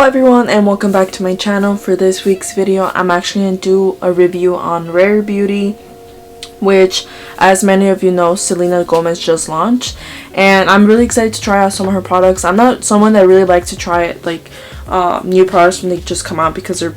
everyone, and welcome back to my channel. For this week's video, I'm actually going to do a review on Rare Beauty, which, as many of you know, Selena Gomez just launched, and I'm really excited to try out some of her products. I'm not someone that really likes to try new products when they just come out because they're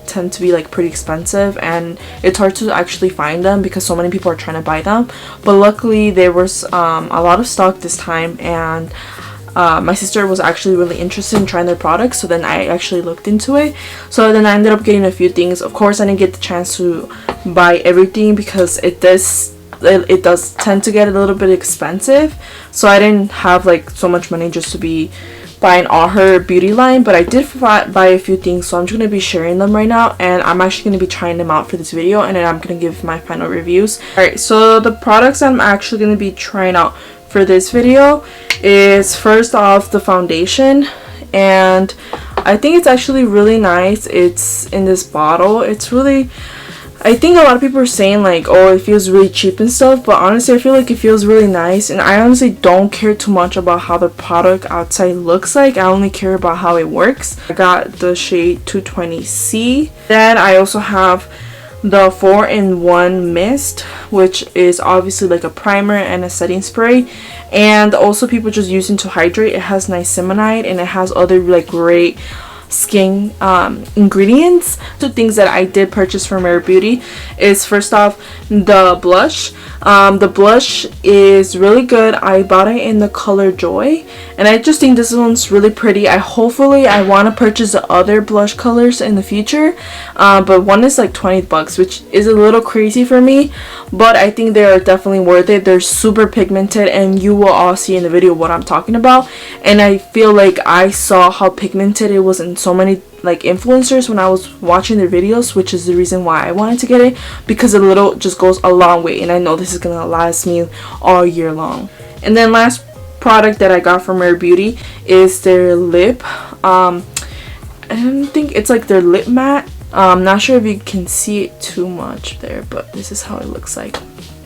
tend to be pretty expensive, and it's hard to actually find them because so many people are trying to buy them. But luckily there was a lot of stock this time, and my sister was actually really interested in trying their products, so then I actually looked into it. So then I ended up getting a few things. Of course, I didn't get the chance to buy everything because it does tend to get a little bit expensive, so I didn't have so much money just to be buying all her beauty line, but I did buy a few things, so I'm just going to be sharing them right now, and I'm actually going to be trying them out for this video, and then I'm going to give my final reviews. Alright, so the products I'm actually going to be trying out for this video is, first off, the foundation, and I think it's actually really nice. It's in this bottle. It's really, I think a lot of people are saying oh, it feels really cheap and stuff, but honestly I feel like it feels really nice, and I honestly don't care too much about how the product outside looks like. I only care about how it works. I got the shade 220C. Then I also have the 4-in-1 mist, which is obviously a primer and a setting spray, and also people just using to hydrate. It has niacinamide and it has other great skin ingredients. Two things that I did purchase from Rare Beauty is, first off, the blush. The blush is really good. I bought it in the color Joy, and I just think this one's really pretty. I want to purchase the other blush colors in the future, but one is $20, which is a little crazy for me, but I think they are definitely worth it. They're super pigmented, and you will all see in the video what I'm talking about, and I feel like I saw how pigmented it was in so many influencers when I was watching their videos, which is the reason why I wanted to get it, because a little just goes a long way, and I know this is gonna last me all year long. And then last product that I got from Rare Beauty is their lip. I don't think it's their lip matte. I'm not sure if you can see it too much there, but this is how it looks like.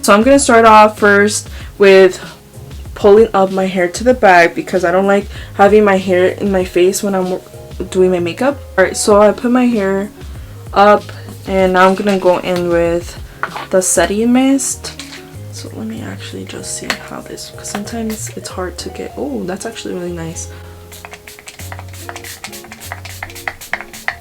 So I'm gonna start off first with pulling up my hair to the back because I don't like having my hair in my face when I'm doing my makeup. Alright, so I put my hair up, and now I'm gonna go in with the setting mist. So let me actually just see how this, because sometimes it's hard to get. Oh, that's actually really nice.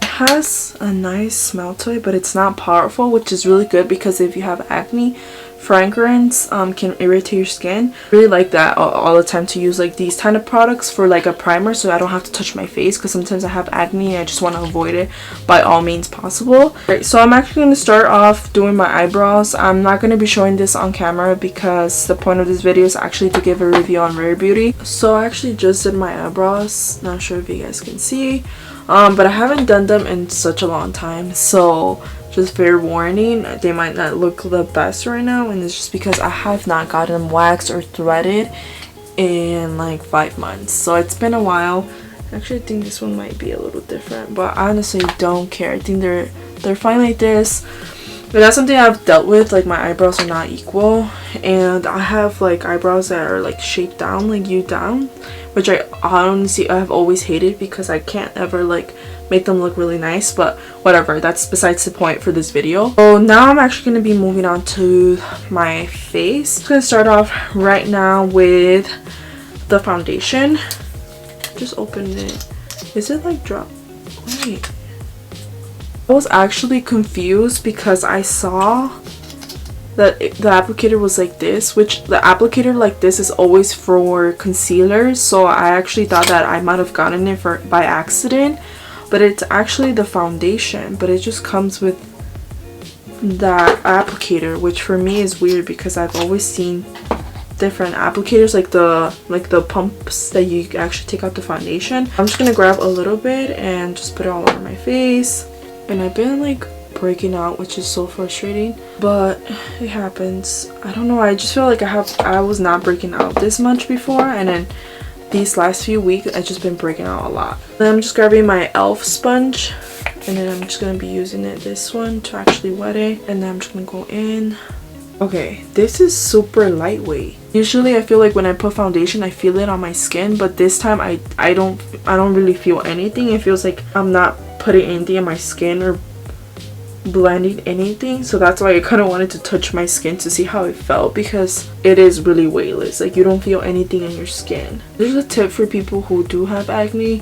It has a nice smell to it, but it's not powerful, which is really good because if you have acne, fragrance can irritate your skin. I really like that all the time to use these kind of products for a primer, so I don't have to touch my face, because sometimes I have acne and I just want to avoid it by all means possible. Right, so I'm actually going to start off doing my eyebrows. I'm not going to be showing this on camera because the point of this video is actually to give a review on Rare Beauty. So I actually just did my eyebrows. Not sure if you guys can see, but I haven't done them in such a long time, so just fair warning, they might not look the best right now, and it's just because I have not gotten them waxed or threaded in 5 months, so it's been a while. Actually, I think this one might be a little different, but I honestly don't care. I think they're fine like this, but that's something I've dealt with. My eyebrows are not equal, and I have eyebrows that are shaped down, you down, which I honestly have always hated because I can't ever make them look really nice, but whatever, that's besides the point for this video. So now I'm actually going to be moving on to my face. I'm going to start off right now with the foundation. Just open it. Is it drop? Wait, I was actually confused because I saw that the applicator was this, which the applicator this is always for concealers, so I actually thought that I might have gotten it by accident, but it's actually the foundation, but it just comes with that applicator, which for me is weird because I've always seen different applicators, the pumps that you actually take out the foundation. I'm just gonna grab a little bit and just put it all over my face, and I've been breaking out, which is so frustrating, but it happens. I don't know, I just feel I was not breaking out this much before, and then these last few weeks I've just been breaking out a lot. Then I'm just grabbing my elf sponge, and then I'm just gonna be using this one to actually wet it, and then I'm just gonna go in Okay, this is super lightweight. Usually I feel like when I put foundation I feel it on my skin, but this time I don't really feel anything. It feels like I'm not putting anything in my skin or blending anything, so that's why I kind of wanted to touch my skin to see how it felt, because it is really weightless. Like, you don't feel anything in your skin. There's a tip for people who do have acne.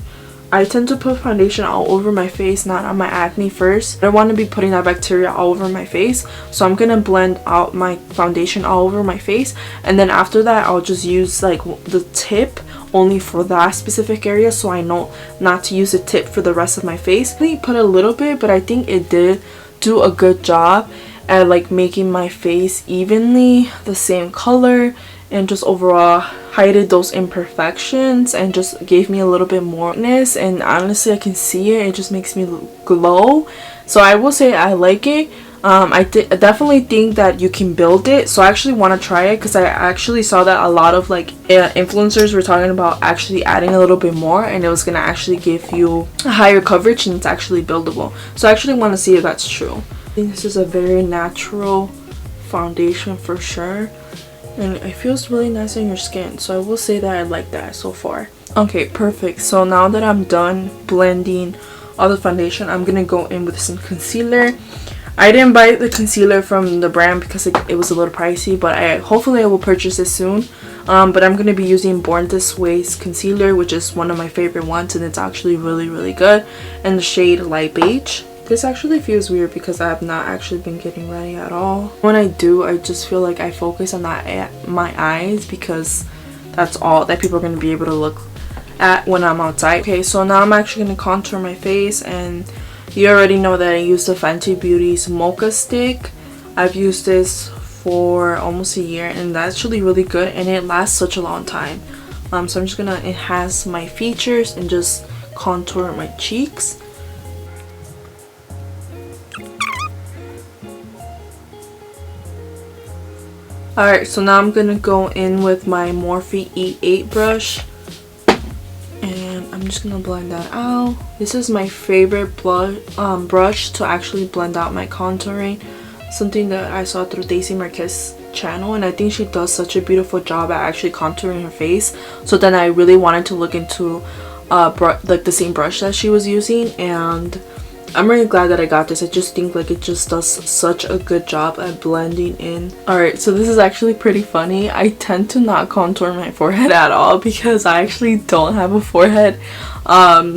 I tend to put foundation all over my face, not on my acne first. I don't want to be putting that bacteria all over my face, so I'm gonna blend out my foundation all over my face, and then after that I'll just use like the tip only for that specific area, so I know not to use the tip for the rest of my face. I put a little bit, but I think it did do a good job at like making my face evenly the same color, and just overall hided those imperfections and just gave me a little bit moreness. And honestly, I can see it just makes me glow, so I will say I like it. I definitely think that you can build it, so I actually want to try it, because I actually saw that a lot of like influencers were talking about actually adding a little bit more, and it was gonna actually give you a higher coverage, and it's actually buildable. So I actually want to see if that's true. I think this is a very natural foundation for sure, and it feels really nice on your skin, so I will say that I like that so far. Okay, perfect. So now that I'm done blending all the foundation, I'm gonna go in with some concealer. I didn't buy the concealer from the brand because it was a little pricey, but hopefully I will purchase it soon. But I'm going to be using Born This Way's concealer, which is one of my favorite ones, and it's actually really good, in the shade Light Beige. This actually feels weird because I have not actually been getting ready at all. When I do, I just feel like I focus on my eyes, because that's all that people are going to be able to look at when I'm outside. Okay, so now I'm actually going to contour my face, and you already know that I used the Fenty Beauty's Mocha Stick. I've used this for almost a year, and that's actually really good, and it lasts such a long time. So I'm just gonna enhance my features and just contour my cheeks. Alright, so now I'm gonna go in with my Morphe E8 brush, and I'm just gonna blend that out. This is my favorite brush to actually blend out my contouring. Something that I saw through Daisy Marquez's channel, and I think she does such a beautiful job at actually contouring her face. So then I really wanted to look into like the same brush that she was using, and I'm really glad that I got this. I just think like it just does such a good job at blending in. Alright, so this is actually pretty funny. I tend to not contour my forehead at all because I actually don't have a forehead.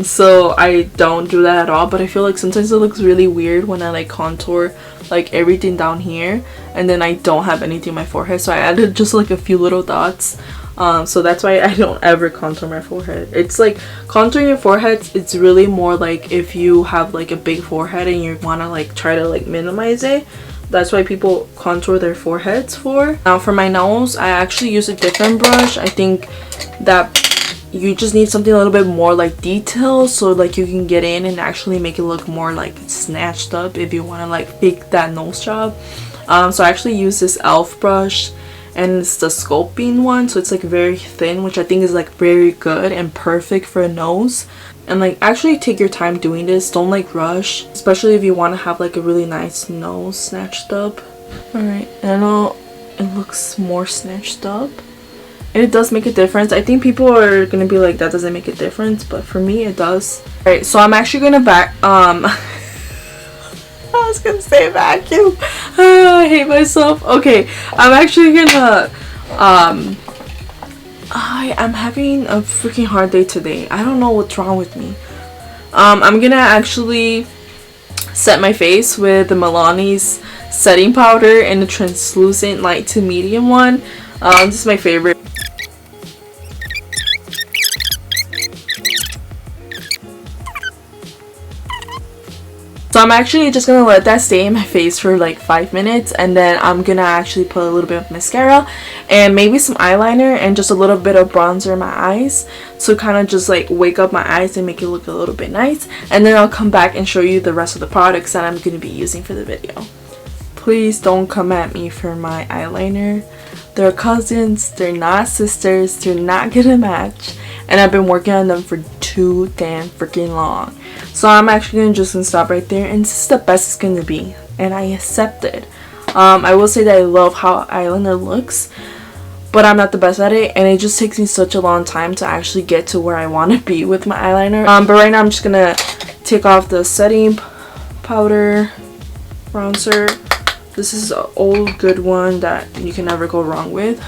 So I don't do that at all, but I feel like sometimes it looks really weird when I like contour like everything down here and then I don't have anything on my forehead, so I added just like a few little dots. So that's why I don't ever contour my forehead. It's like contouring your forehead, it's really more like if you have like a big forehead and you want to like try to like minimize it. That's why people contour their foreheads for. Now for my nose, I actually use a different brush. I think that you just need something a little bit more like detailed, so like you can get in and actually make it look more like snatched up if you want to like fake that nose job. So I actually use this e.l.f. brush, and it's the sculpting one, so it's like very thin, which I think is like very good and perfect for a nose. And like actually take your time doing this, don't like rush, especially if you want to have like a really nice nose snatched up. Alright, and I know it looks more snatched up, and it does make a difference. I think people are gonna be like, that doesn't make a difference, but for me it does. Alright, so I'm actually gonna I was gonna say vacuum. I hate myself. Okay, I'm actually gonna I'm having a freaking hard day today. I don't know what's wrong with me. I'm gonna actually set my face with the Milani's setting powder in the translucent light to medium one. This is my favorite. So I'm actually just gonna let that stay in my face for like 5 minutes, and then I'm gonna actually put a little bit of mascara and maybe some eyeliner and just a little bit of bronzer in my eyes to kind of just like wake up my eyes and make it look a little bit nice, and then I'll come back and show you the rest of the products that I'm gonna be using for the video. Please don't come at me for my eyeliner. They're cousins, they're not sisters, they're not gonna match, and I've been working on them for too damn freaking long. So I'm actually gonna stop right there, and this is the best it's gonna be, and I accept it. I will say that I love how eyeliner looks, but I'm not the best at it, and it just takes me such a long time to actually get to where I want to be with my eyeliner. But right now I'm just gonna take off the setting powder bronzer. This is an old good one that you can never go wrong with.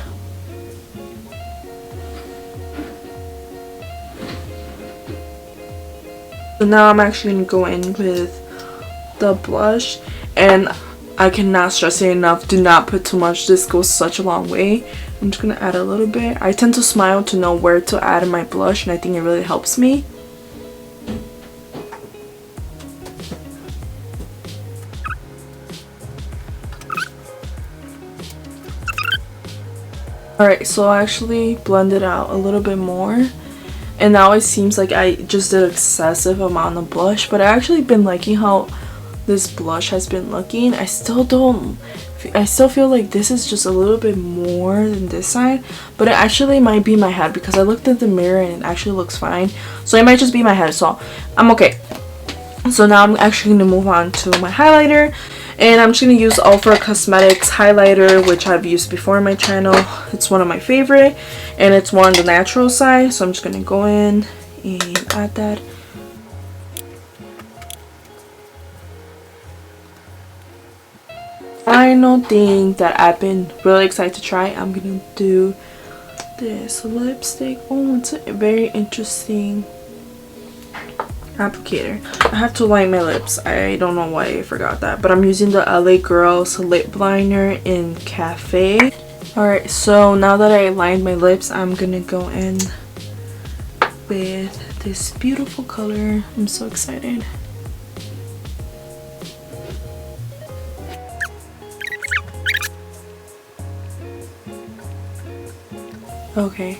So now I'm actually going to go in with the blush, and I cannot stress it enough, do not put too much. This goes such a long way. I'm just going to add a little bit. I tend to smile to know where to add my blush, and I think it really helps me. Alright, so I actually blended out a little bit more, and now it seems like I just did excessive amount of blush, but I actually been liking how this blush has been looking. I still feel like this is just a little bit more than this side, but it actually might be my head because I looked at the mirror and it actually looks fine. So it might just be my head, so I'm okay. So now I'm actually going to move on to my highlighter, and I'm just going to use Ultra Cosmetics highlighter, which I've used before on my channel. It's one of my favorite, and it's more on the natural side, so I'm just going to go in and add that. Final thing that I've been really excited to try, I'm going to do this lipstick. Oh, it's a very interesting applicator. I have to line my lips. I don't know why I forgot that, but I'm using the LA Girls lip liner in Cafe. Alright, so now that I lined my lips, I'm gonna go in with this beautiful color. I'm so excited. Okay,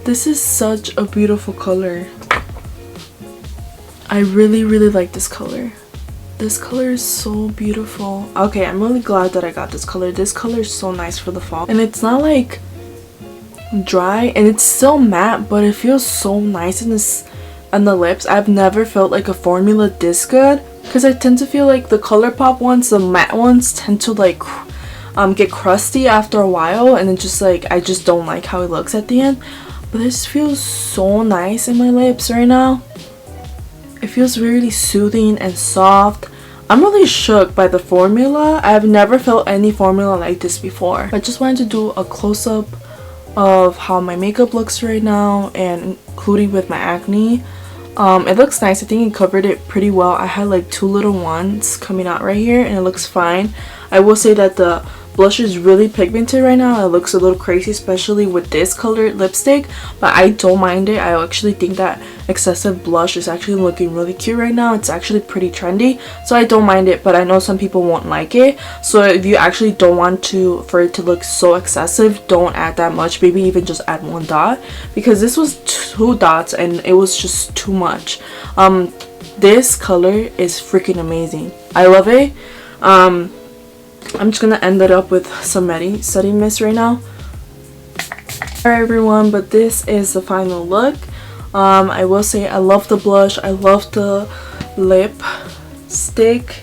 this is such a beautiful color. I really like this color. This color is so beautiful. Okay, I'm really glad that I got this color. This color is so nice for the fall, and it's not like dry, and it's still matte, but it feels so nice in this on the lips. I've never felt like a formula this good, because I tend to feel like the ColourPop ones, the matte ones, tend to like get crusty after a while, and it just like I just don't like how it looks at the end. But this feels so nice in my lips right now. It feels really soothing and soft. I'm really shook by the formula. I've never felt any formula like this before. I just wanted to do a close-up of how my makeup looks right now, and including with my acne. It looks nice. I think it covered it pretty well. I had like 2 little ones coming out right here, and it looks fine. I will say that the blush is really pigmented right now. It looks a little crazy, especially with this colored lipstick, but I don't mind it. I actually think that excessive blush is actually looking really cute right now. It's actually pretty trendy, so I don't mind it, but I know some people won't like it. So if you actually don't want for it to look so excessive, don't add that much. Maybe even just add 1 dot, because this was 2 dots and it was just too much. This color is freaking amazing. I love it. I'm just gonna end it up with some setting mist right now. Alright everyone, but this is the final look. I will say I love the blush, I love the lipstick.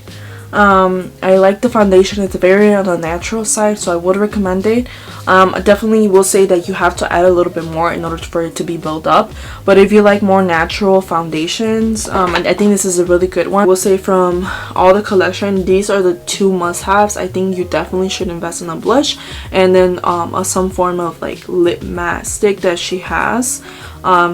I like the foundation. It's very on the natural side, so I would recommend it. I definitely will say that you have to add a little bit more in order for it to be built up, but if you like more natural foundations, I think this is a really good one. I will say from all the collection, these are the 2 must-haves. I think you definitely should invest in a blush, and then some form of like lip matte stick that she has.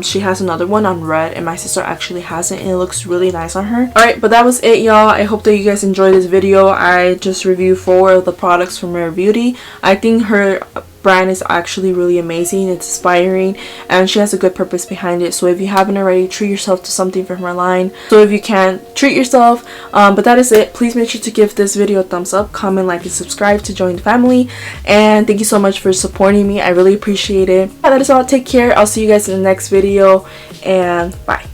She has another one on red, and my sister actually has it, and it looks really nice on her. Alright, but that was it, y'all. I hope that you guys enjoyed this video. I just reviewed 4 of the products from Rare Beauty. I think her brand is actually really amazing. It's inspiring, and she has a good purpose behind it. So if you haven't already, treat yourself to something from her line. So if you can, treat yourself. But that is it. Please make sure to give this video a thumbs up, comment, like, and subscribe to join the family. And thank you so much for supporting me. I really appreciate it. That is all. Take care. I'll see you guys in the next video, and bye.